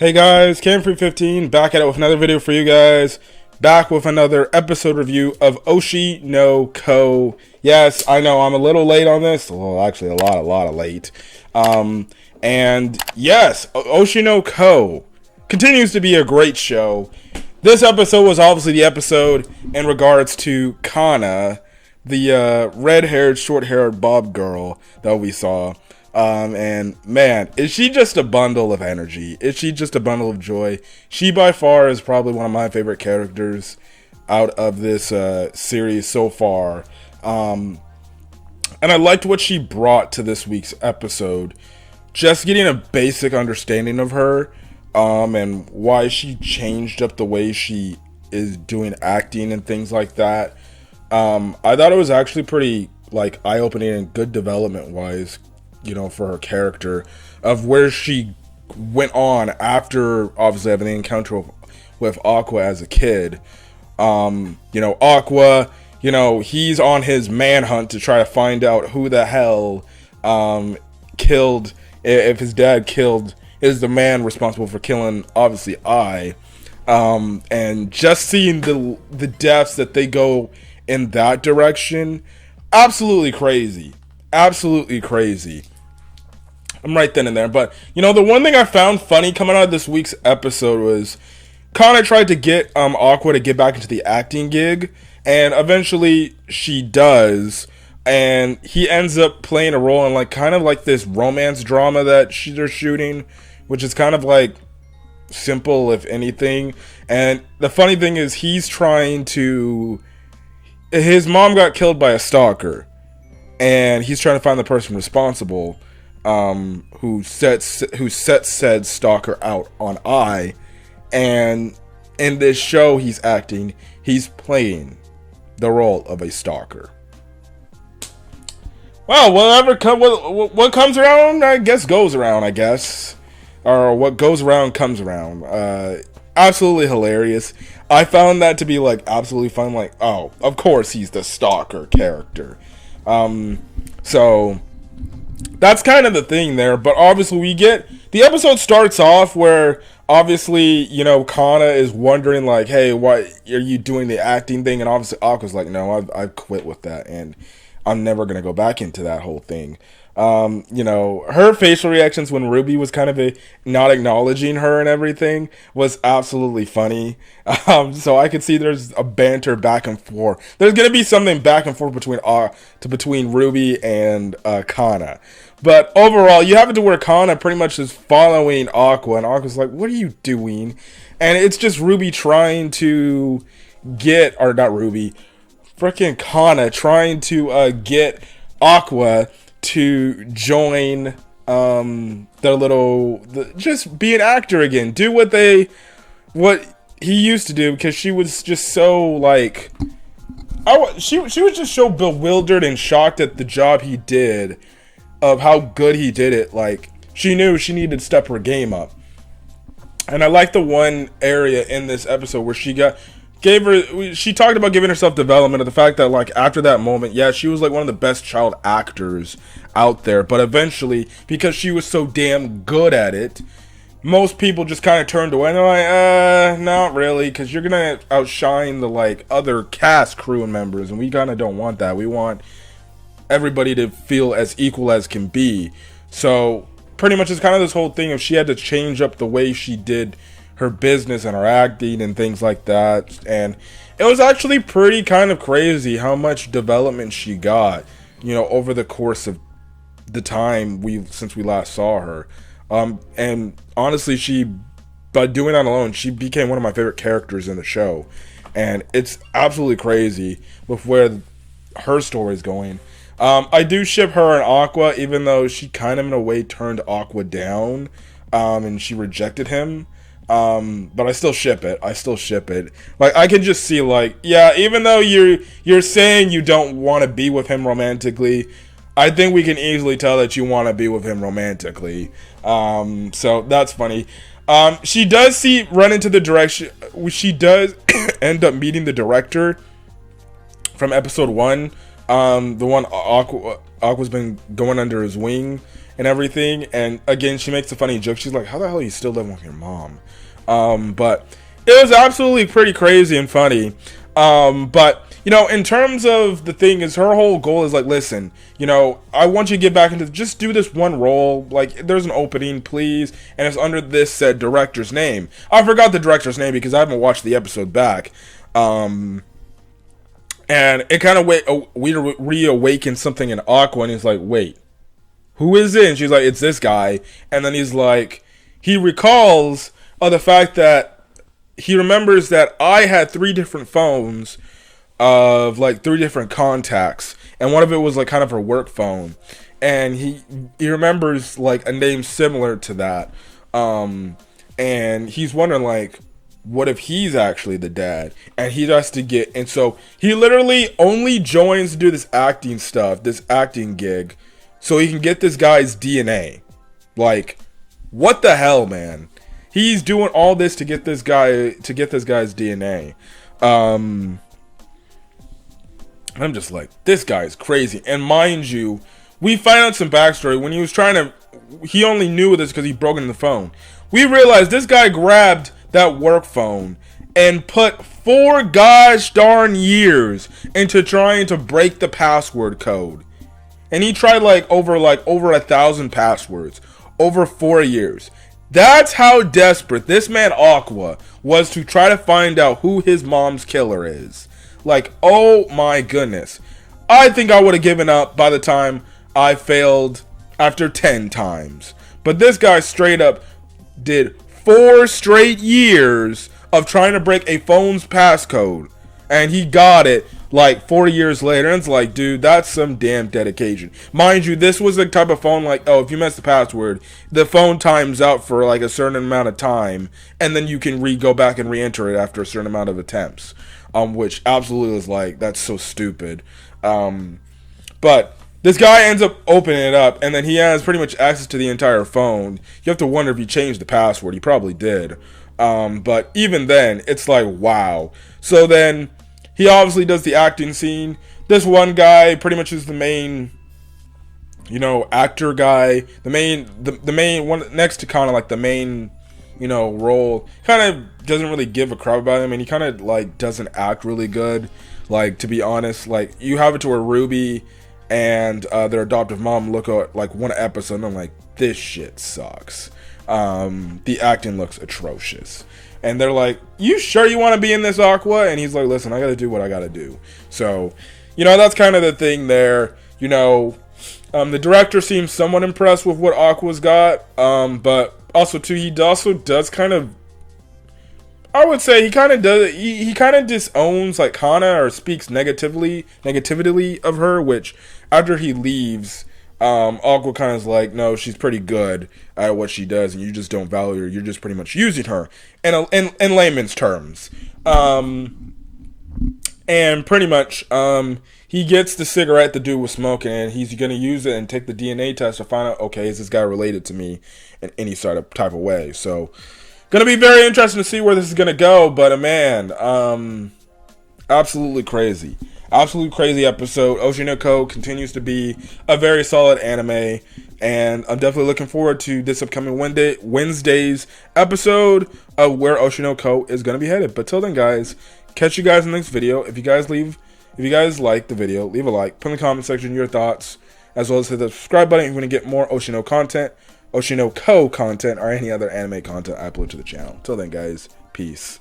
Hey guys, Camfree15 back at it with another video for you guys. Back with another episode review of Oshi No Ko. Yes, I know I'm a little late on this. Well, actually a lot of late. And yes, Oshi No Ko continues to be a great show. This episode was obviously the episode in regards to Kana, the red-haired, short-haired Bob girl that we saw. And man, is she just a bundle of energy? Is she just a bundle of joy? She by far is probably one of my favorite characters out of this series so far. And I liked what she brought to this week's episode. Just getting a basic understanding of her, and why she changed up the way she is doing acting and things like that. I thought it was actually pretty like eye-opening and good development-wise, you know, for her character, of where she went on after obviously having the encounter with Aqua as a kid. You know, Aqua, you know, he's on his manhunt to try to find out who the hell killed, if his dad killed, is the man responsible for killing obviously and just seeing the depths that they go in that direction, absolutely crazy. Absolutely crazy. I'm right then and there. But, you know, the one thing I found funny coming out of this week's episode was Kana tried to get Aqua to get back into the acting gig, and eventually she does, and he ends up playing a role in like kind of like this romance drama that they're shooting, which is kind of like simple if anything. And the funny thing is his mom got killed by a stalker, and he's trying to find the person responsible, who set said stalker out on and in this show he's playing the role of a stalker. Well, what comes around, I guess, goes around, I guess. Or what goes around comes around. Absolutely hilarious. I found that to be like absolutely fun. Like, oh, of course he's the stalker character. So that's kind of the thing there. But obviously the episode starts off where obviously, you know, Kana is wondering like, hey, why are you doing the acting thing? And obviously Aqua's like, no, I've quit with that, and I'm never gonna go back into that whole thing. You know, her facial reactions when Ruby was kind of not acknowledging her and everything was absolutely funny. So I could see there's a banter back and forth. There's gonna be something back and forth between Ruby and Kana. But overall, you have it to where Kana pretty much is following Aqua, and Aqua's like, what are you doing? And it's just Ruby trying to get, or not Ruby, freaking Kana trying to get Aqua to join just be an actor again, do what he used to do, because she was just so like, she was just so bewildered and shocked at the job he did, of how good he did it. Like, she knew she needed to step her game up. And I like the one area in this episode where she talked about giving herself development, of the fact that like after that moment, yeah, she was like one of the best child actors out there, but eventually, because she was so damn good at it, most people just kind of turned away and they're like, not really, because you're gonna outshine the like other cast crew members, and we kind of don't want that. We want everybody to feel as equal as can be. So pretty much it's kind of this whole thing of she had to change up the way she did her business and her acting and things like that, and it was actually pretty kind of crazy how much development she got, you know, over the course of the time since we last saw her. And honestly, by doing that alone, she became one of my favorite characters in the show, and it's absolutely crazy with where her story is going. I do ship her and Aqua, even though she kind of in a way turned Aqua down, and she rejected him. But I still ship it. Like, I can just see, like, yeah, even though you're saying you don't want to be with him romantically, I think we can easily tell that you want to be with him romantically. So that's funny. She does run into the direction. She does end up meeting the director from episode 1. The one Aqua's been going under his wing, and everything. And again, she makes a funny joke. She's like, how the hell are you still living with your mom? But it was absolutely pretty crazy and funny. But, you know, in terms of the thing is, her whole goal is like, listen, you know, I want you to get back into, just do this one role. Like, there's an opening, please. And it's under this said director's name. I forgot the director's name because I haven't watched the episode back. And it kind of reawakened something in Aqua, and he's like, wait, who is it? And she's like, it's this guy. And then he's like, he recalls the fact that he remembers that I had 3 different phones of like 3 different contacts, and one of it was like kind of her work phone, and he remembers like a name similar to that, and he's wondering like, what if he's actually the dad? And he has to get, and so he literally only joins to do this acting stuff, this acting gig, so he can get this guy's DNA. Like, what the hell, man? He's doing all this to get this guy's DNA. I'm just like, this guy's crazy. And mind you, we find out some backstory. When he was trying to, he only knew this because he broke into the phone. We realized this guy grabbed that work phone and put 4 gosh darn years into trying to break the password code. And he tried like over 1,000 passwords over 4 years. That's how desperate this man Aqua was to try to find out who his mom's killer is. Like, oh my goodness. I think I would have given up by the time I failed after 10 times. But this guy straight up did 4 straight years of trying to break a phone's passcode. And he got it like 4 years later. And it's like, dude, that's some damn dedication. Mind you, this was the type of phone like, oh, if you mess the password, the phone times out for like a certain amount of time, and then you can go back and re-enter it after a certain amount of attempts. Which absolutely is like, that's so stupid. But this guy ends up opening it up, and then he has pretty much access to the entire phone. You have to wonder if he changed the password. He probably did. But even then, it's like, wow. So then he obviously does the acting scene. This one guy pretty much is the main, you know, actor guy. The main one next to Kana, like the main, you know, role. Kind of doesn't really give a crap about him, and he kind of like doesn't act really good. Like, to be honest, like, you have it to where Ruby and their adoptive mom look at like one episode and I'm like, this shit sucks. The acting looks atrocious. And they're like, you sure you want to be in this, Aqua? And he's like, listen, I gotta do what I gotta do. So, you know, that's kind of the thing there. You know, the director seems somewhat impressed with what Aqua's got. But also, too, he also does kind of, I would say he kind of does, he kind of disowns like Kana, or speaks negatively of her, which after he leaves, Aqua kind of is like, no, she's pretty good at what she does, and you just don't value her. You're just pretty much using her in layman's terms. And pretty much, he gets the cigarette the dude was smoking, and he's gonna use it and take the DNA test to find out, okay, is this guy related to me in any sort of type of way? So, gonna be very interesting to see where this is gonna go. But man, absolutely crazy. Absolute crazy episode. Oshi No Ko continues to be a very solid anime, and I'm definitely looking forward to this upcoming Wednesday's episode of where Oshi No Ko is going to be headed. But till then, guys, catch you guys in the next video. If you guys like the video, leave a like, put in the comment section your thoughts, as well as hit the subscribe button if you want to get more Oshi No Ko content, or any other anime content I upload to the channel. Till then, guys, peace.